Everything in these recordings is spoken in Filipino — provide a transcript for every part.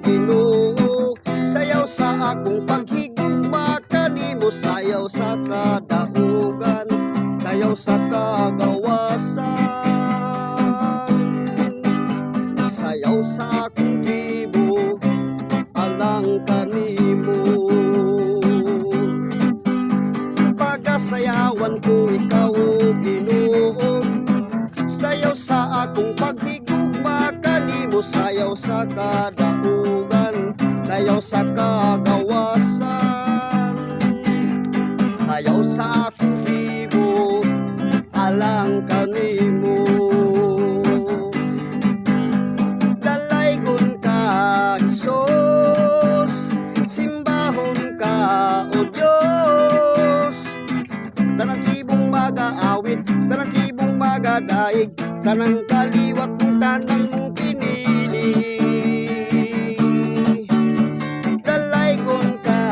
Ginoo. Sayaw sa akong paghigugma kanimo, sayaw sa kadaugan, sayaw sa kagawasan, sayaw sa akong tibo alang kanimo. Pagasayawan ko ikaw, O Ginoo. Sayaw sa akong paghigugma kanimo, sayaw sa kadaugan, sayaw sa kagawasan, sayaw sa akong tibo alang kanimo. Dalaygon ka, Hesus, simbahon ka, O Diyos. Tanang tibong mag-aawit, tanang tibong magadaig, kanang kaliwat ng tanang mong pinili. Dalaygon ka,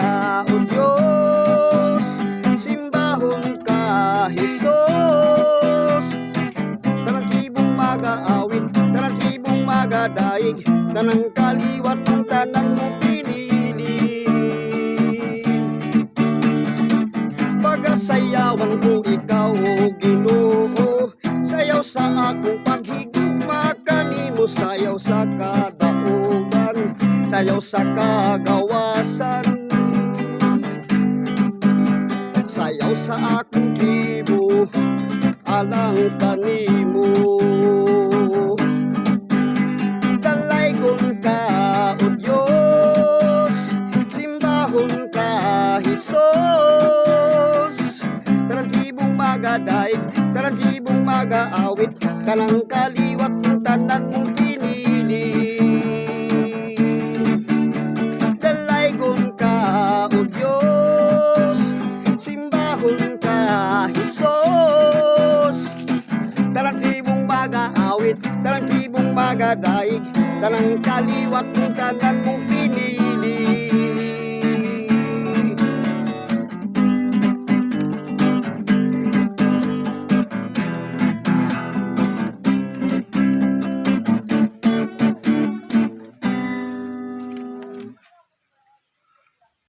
O Diyos, simbahon ka, Hesus. Tanang tibong mag-aawit, tanang tibong magadaig, kanang kaliwat ng tanang mong pinili. Pagasayawan ko ikaw, O Ginoo. Sayaw sa akong paghigugma kanimo, sayaw sa kadaugan, sayaw sa kagawasan, sayaw sa akong tibo alang kanimo. Dalaygon ka, O Diyos, simbahon ka, Hesus. Tanang tibong magadaig, tanang tibong mag-aawit, kanang kaliwat ng tanan mong pinili. Dalaygon ka, O Diyos, simbahon ka, Hesus. Tanang tibong mag-aawit, tanang tibong magadaig, kanang kaliwat ng tanan mong pinili.